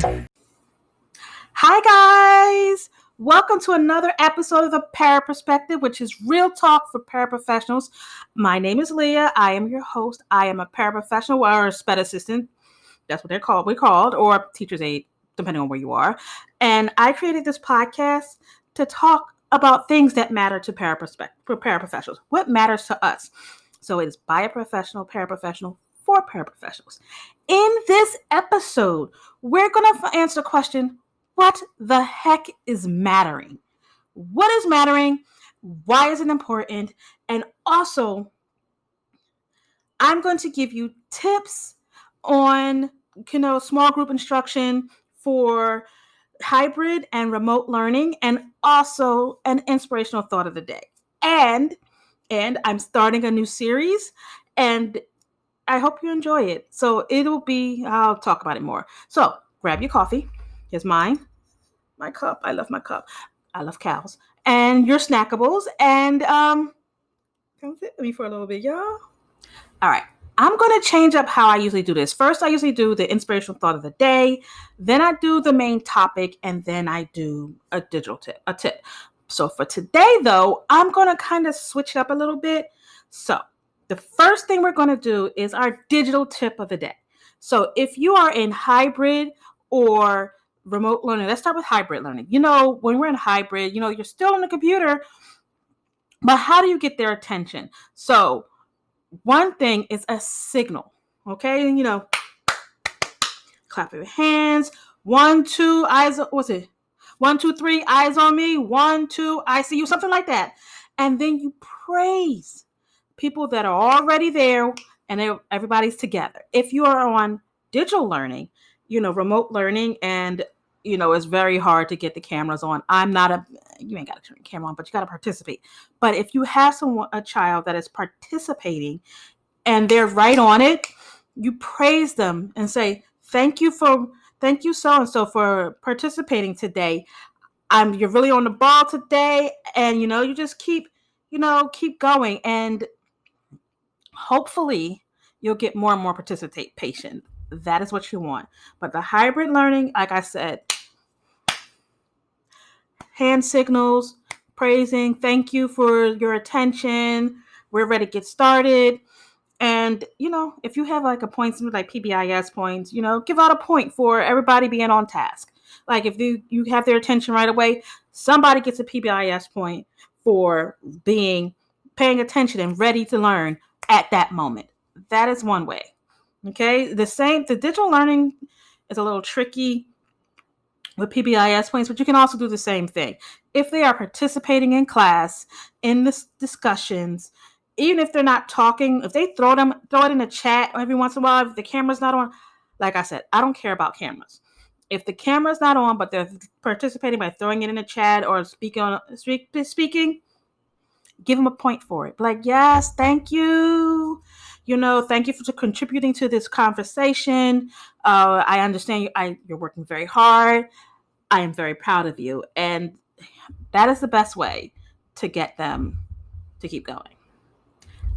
Hi guys! Welcome to another episode of the Para Perspective, which is real talk for paraprofessionals. My name is Leah. I am your host. I am a paraprofessional or a SPED assistant. That's what we're called, or teacher's aide, depending on where you are. And I created this podcast to talk about things that matter to paraprofessionals. What matters to us? So it is by a professional, paraprofessional, for paraprofessionals. In this episode, we're going to answer the question, what the heck is mattering? What is mattering? Why is it important? And also, I'm going to give you tips on, small group instruction for hybrid and remote learning, and also an inspirational thought of the day. And I'm starting a new series, and I hope you enjoy it. So I'll talk about it more. So grab your coffee. Here's mine. My cup. I love my cup. I love cows. And your snackables. And come sit with me for a little bit, y'all. All right. I'm going to change up how I usually do this. First, I usually do the inspirational thought of the day. Then I do the main topic. And then I do a tip. So for today, though, I'm going to kind of switch it up a little bit. So the first thing we're going to do is our digital tip of the day. So if you are in hybrid or remote learning, let's start with hybrid learning. When we're in hybrid, you're still on the computer, but how do you get their attention? So one thing is a signal, okay? Clap your hands. 1, 2, eyes, what's it? 1, 2, 3, eyes on me. 1, 2, I see you, something like that. And then you praise people that are already there and everybody's together. If you are on digital learning, remote learning, and it's very hard to get the cameras on. You ain't got to turn the camera on, but you got to participate. But if you have a child that is participating and they're right on it, you praise them and say, thank you so-and-so for participating today. You're really on the ball today. And, you just keep going. And hopefully you'll get more and more participation. That is what you want. But the hybrid learning, like I said, hand signals, praising, thank you for your attention. We're ready to get started. And, if you have like a point, something like PBIS points, give out a point for everybody being on task. Like if you have their attention right away, somebody gets a PBIS point for paying attention and ready to learn at that moment. That is one way. Okay. The digital learning is a little tricky with PBIS points, but you can also do the same thing. If they are participating in class, in the discussions, even if they're not talking, if they throw it in the chat every once in a while, if the camera's not on, like I said, I don't care about cameras. If the camera's not on, but they're participating by throwing it in the chat or speaking, give them a point for it. Like, yes, thank you. Thank you for contributing to this conversation. I understand you're working very hard. I am very proud of you. And that is the best way to get them to keep going.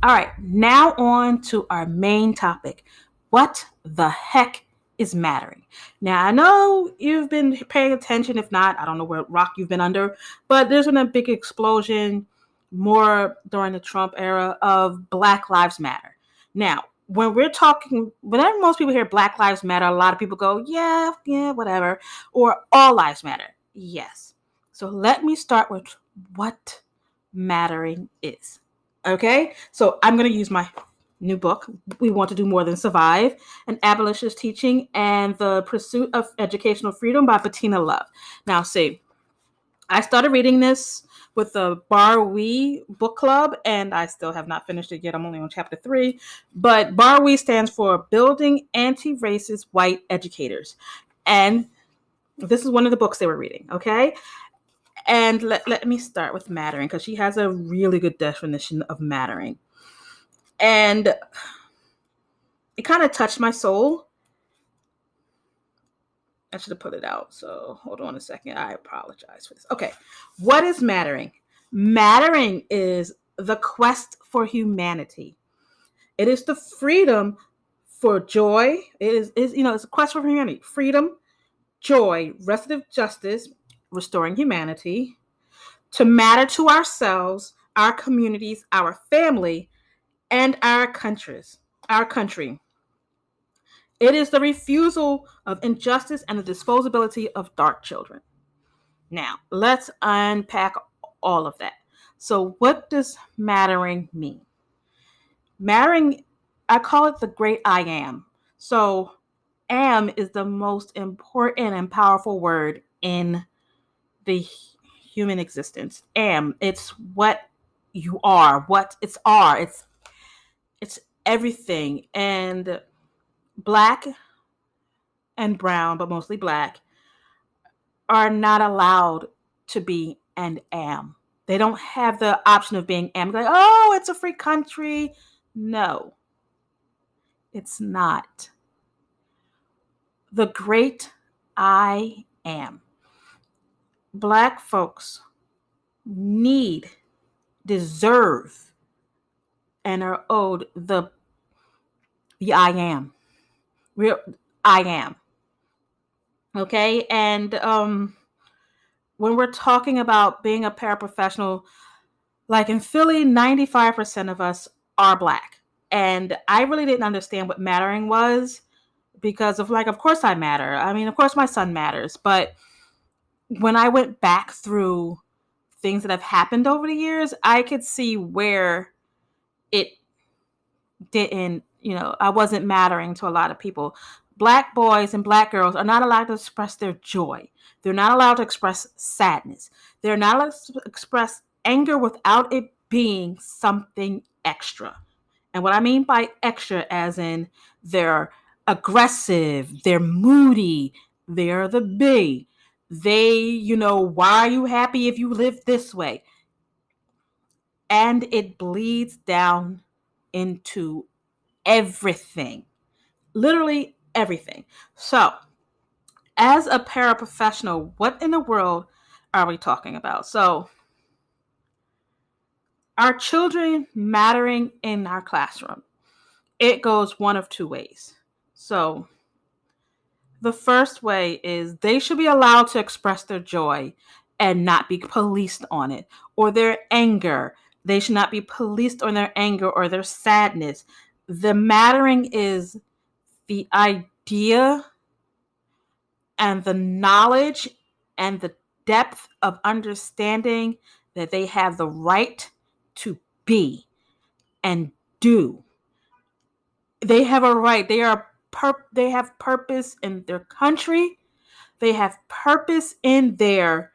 All right, now on to our main topic. What the heck is mattering? Now, I know you've been paying attention. If not, I don't know what rock you've been under, but there's been a big explosion more during the Trump era of Black Lives Matter. Now, whenever most people hear Black Lives Matter, a lot of people go, yeah, whatever. Or all lives matter. Yes. So let me start with what mattering is. Okay, so I'm going to use my new book, We Want to Do More Than Survive, An Abolitionist Teaching and the Pursuit of Educational Freedom by Bettina Love. Now, see, I started reading this with the Bar We book club, and I still have not finished it yet. I'm only on chapter 3. But Bar We stands for Building Anti-Racist White Educators. And this is one of the books they were reading, okay? And let me start with mattering, because she has a really good definition of mattering. And it kind of touched my soul. I should have put it out. So hold on a second. I apologize for this. Okay. What is mattering? Mattering is the quest for humanity. It is the freedom for joy. It's a quest for humanity. Freedom, joy, restorative justice, restoring humanity, to matter to ourselves, our communities, our family, and our countries, our country. It is the refusal of injustice and the disposability of dark children. Now, let's unpack all of that. So, what does mattering mean? Mattering, I call it the great I am. So, am is the most important and powerful word in the human existence. Am, it's what you are, what it's are. It's everything. And black and brown, but mostly black, are not allowed to be and am. They don't have the option of being am. Like, oh, it's a free country. No, it's not. The great I am. Black folks need, deserve, and are owed the I am. Real I am. Okay? And when we're talking about being a paraprofessional, like in Philly, 95% of us are black. And I really didn't understand what mattering was because of like, of course I matter. I mean, of course my son matters. But when I went back through things that have happened over the years, I could see where it didn't, I wasn't mattering to a lot of people. Black boys and black girls are not allowed to express their joy. They're not allowed to express sadness. They're not allowed to express anger without it being something extra. And what I mean by extra, as in they're aggressive, they're moody, they're the B. They, why are you happy if you live this way? And it bleeds down into everything, literally everything. So, as a paraprofessional, what in the world are we talking about? So, our children mattering in our classroom, it goes one of two ways. So, the first way is they should be allowed to express their joy and not be policed on it, or their anger. They should not be policed on their anger or their sadness. The mattering is the idea and the knowledge and the depth of understanding that they have the right to be and do. They have a right. They have purpose in their country. They have purpose in their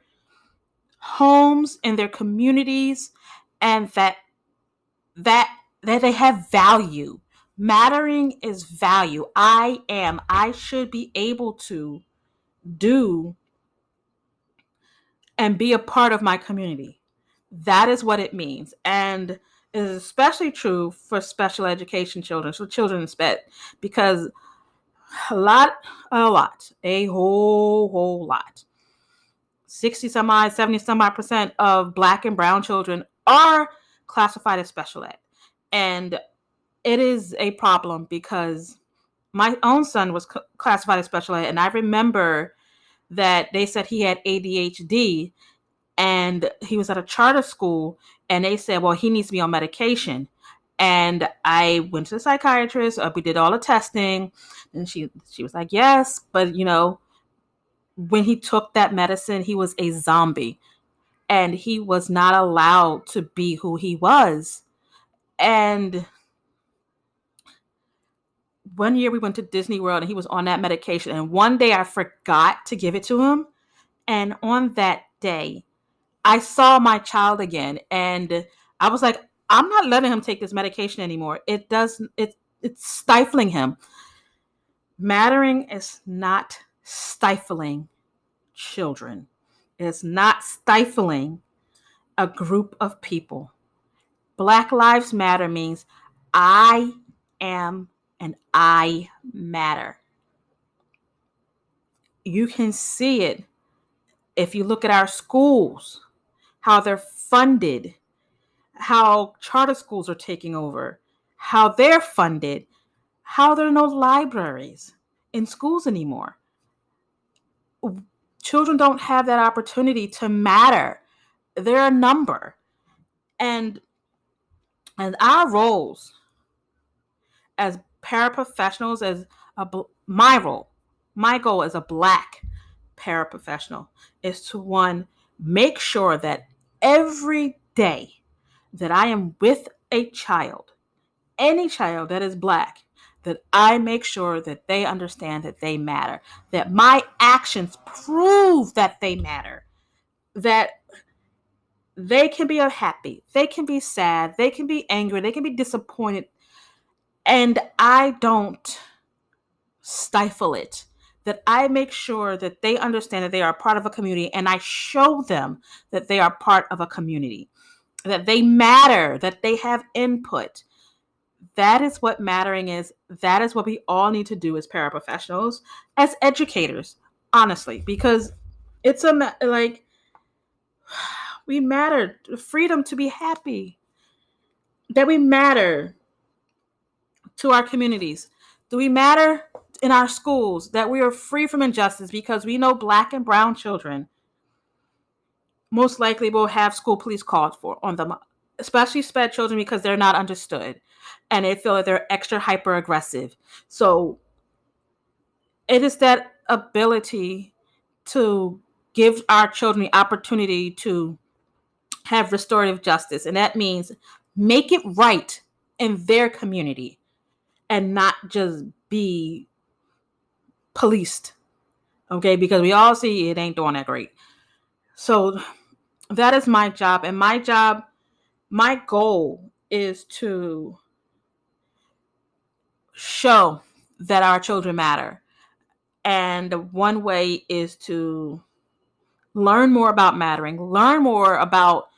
homes, in their communities, and that they have value. Mattering is value. I should be able to do and be a part of my community. That is what it means. And it is especially true for special education children, so children in SPED, because a whole lot, 60 some odd, 70 some odd percent of black and brown children are classified as special ed. And it is a problem because my own son was classified as special ed. And I remember that they said he had ADHD and he was at a charter school and they said, well, he needs to be on medication. And I went to the psychiatrist. We did all the testing and she was like, yes, but when he took that medicine, he was a zombie and he was not allowed to be who he was. And one year we went to Disney World and he was on that medication. And one day I forgot to give it to him. And on that day, I saw my child again. And I was like, I'm not letting him take this medication anymore. It's stifling him. Mattering is not stifling children. It's not stifling a group of people. Black Lives Matter means I am and I matter. You can see it if you look at our schools, how they're funded, how charter schools are taking over, how they're funded, how there are no libraries in schools anymore. children don't have that opportunity to matter. They're a number. And our roles as paraprofessionals, as my role, my goal as a Black paraprofessional is to, one, make sure that every day that I am with a child, any child that is Black, that I make sure that they understand that they matter, that my actions prove that they matter, that they can be happy, they can be sad, they can be angry, they can be disappointed, and I don't stifle it. That I make sure that they understand that they are part of a community, and I show them that they are part of a community, that they matter, that they have input. That is what mattering is. That is what we all need to do as paraprofessionals, as educators, honestly, because it's like we matter. Freedom to be happy, that we matter to our communities. Do we matter in our schools, that we are free from injustice, because we know Black and brown children most likely will have school police called for on them, especially SPED children, because they're not understood and they feel that they're extra hyper aggressive. So it is that ability to give our children the opportunity to have restorative justice. And that means make it right in their community and not just be policed. Okay, because we all see it ain't doing that great. So that is my job. And my goal is to show that our children matter. And one way is to learn more about mattering, learn more about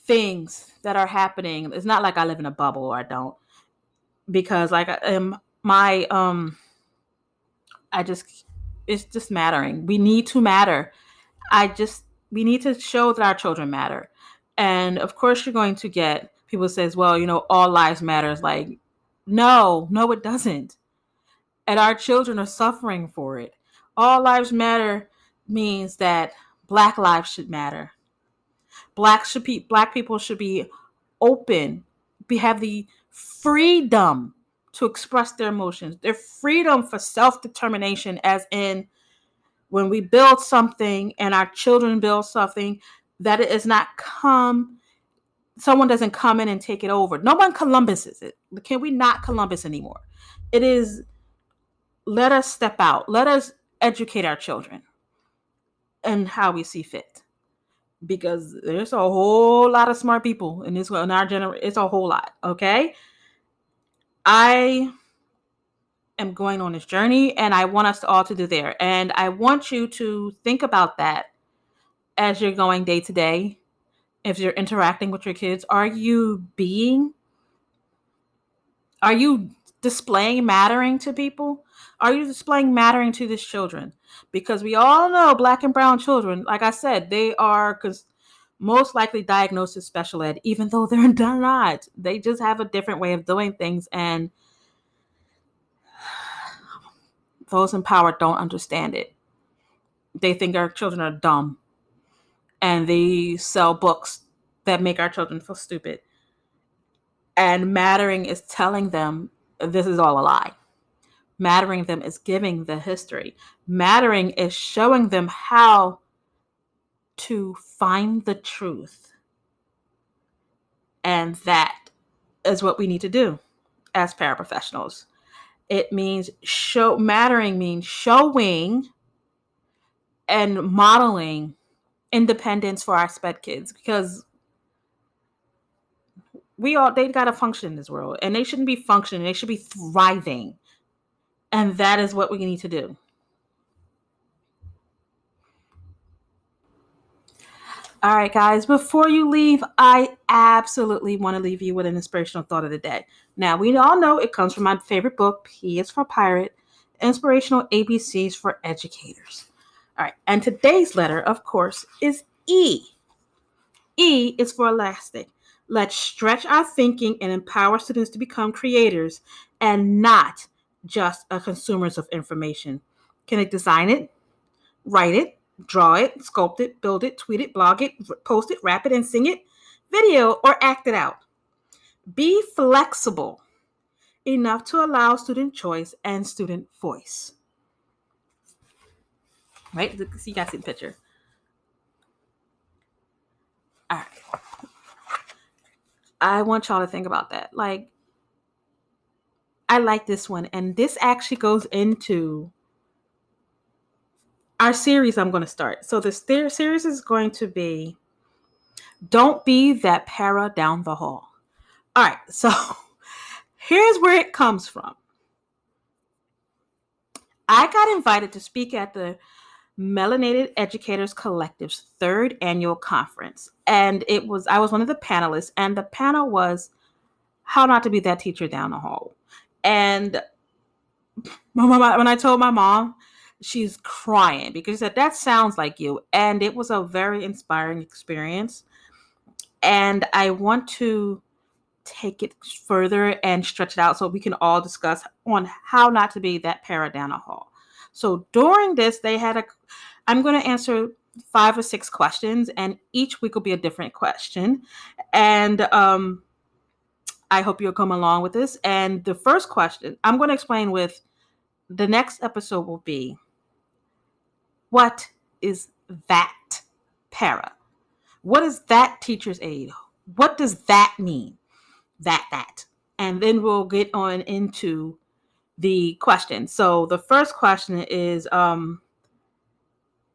things that are happening. It's not like I live in a bubble, or I don't, because like my I just, it's just mattering. We need to matter. We need to show that our children matter. And of course you're going to get people who says, well, all lives matter. It's like, no, it doesn't. And our children are suffering for it. All lives matter means that Black lives should matter. Black people should be open, have the freedom to express their emotions, their freedom for self-determination, as in when we build something and our children build something, that it is not someone doesn't come in and take it over. No one Columbuses it. Can we not Columbus anymore? It is, let us step out. Let us educate our children and how we see fit. Because there's a whole lot of smart people in our generation. It's a whole lot. Okay. I am going on this journey, and I want us all to do there. And I want you to think about that as you're going day to day. If you're interacting with your kids, are you displaying mattering to people? Are you displaying mattering to these children? Because we all know Black and brown children, like I said, they are most likely diagnosed as special ed, even though they're not. They just have a different way of doing things, and those in power don't understand it. They think our children are dumb, and they sell books that make our children feel stupid. And mattering is telling them this is all a lie. Mattering them is giving the history. Mattering is showing them how to find the truth. And that is what we need to do as paraprofessionals. It means mattering means showing and modeling independence for our SPED kids, because they got to function in this world, and they shouldn't be functioning. They should be thriving. And that is what we need to do. All right, guys, before you leave, I absolutely want to leave you with an inspirational thought of the day. Now, we all know it comes from my favorite book, P is for Pirate, Inspirational ABCs for Educators. All right, and today's letter, of course, is E. E is for elastic. Let's stretch our thinking and empower students to become creators and not just consumers of information. Can they design it, write it, draw it, sculpt it, build it, tweet it, blog it, post it, rap it, and sing it, video, or act it out? Be flexible enough to allow student choice and student voice. Right? So you guys see the picture. All right. I want y'all to think about that. Like, I like this one. And this actually goes into our series I'm going to start. So this series is going to be Don't Be That Para Down the Hall. All right. So here's where it comes from. I got invited to speak at the Melanated Educators Collective's 3rd annual conference. And I was one of the panelists, and the panel was how not to be that teacher down the hall. And when I told my mom, she's crying because she said, that sounds like you. And it was a very inspiring experience. And I want to take it further and stretch it out so we can all discuss on how not to be that para down the hall. So during this, I'm going to answer 5 or 6 questions, and each week will be a different question. And I hope you'll come along with this. And the first question I'm going to explain with the next episode will be, what is that para? What is that teacher's aide? What does that mean? That. And then we'll get on into the question. So the first question is,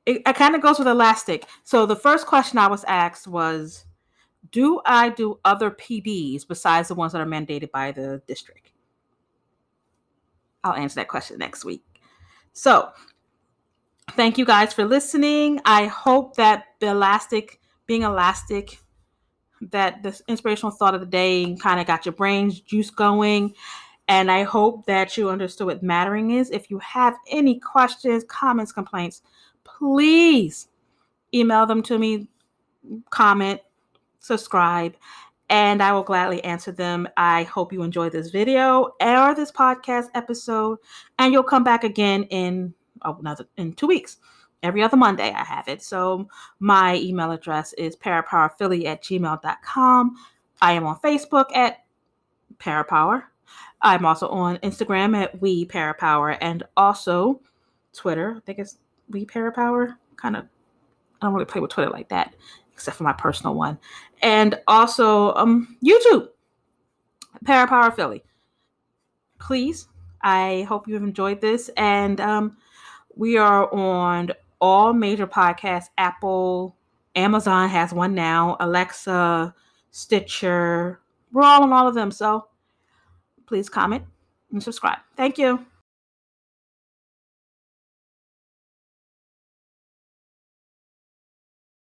it kind of goes with elastic. So the first question I was asked was, do I do other PBs besides the ones that are mandated by the district? I'll answer that question next week. So thank you guys for listening. I hope that being elastic, that the inspirational thought of the day kind of got your brains juice going. And I hope that you understood what mattering is. If you have any questions, comments, complaints, please email them to me, comment, subscribe, and I will gladly answer them. I hope you enjoyed this video or this podcast episode, and you'll come back again in 2 weeks. Every other Monday I have it. So my email address is parapowerphilly@gmail.com. I am on Facebook at Parapower. I'm also on Instagram at We Parapower, and also Twitter. I think it's We Parapower. I don't really play with Twitter like that, except for my personal one. And also YouTube, Parapower Philly. Please, I hope you have enjoyed this. And we are on all major podcasts. Apple, Amazon has one now, Alexa, Stitcher. We're all on all of them. So please comment and subscribe. Thank you.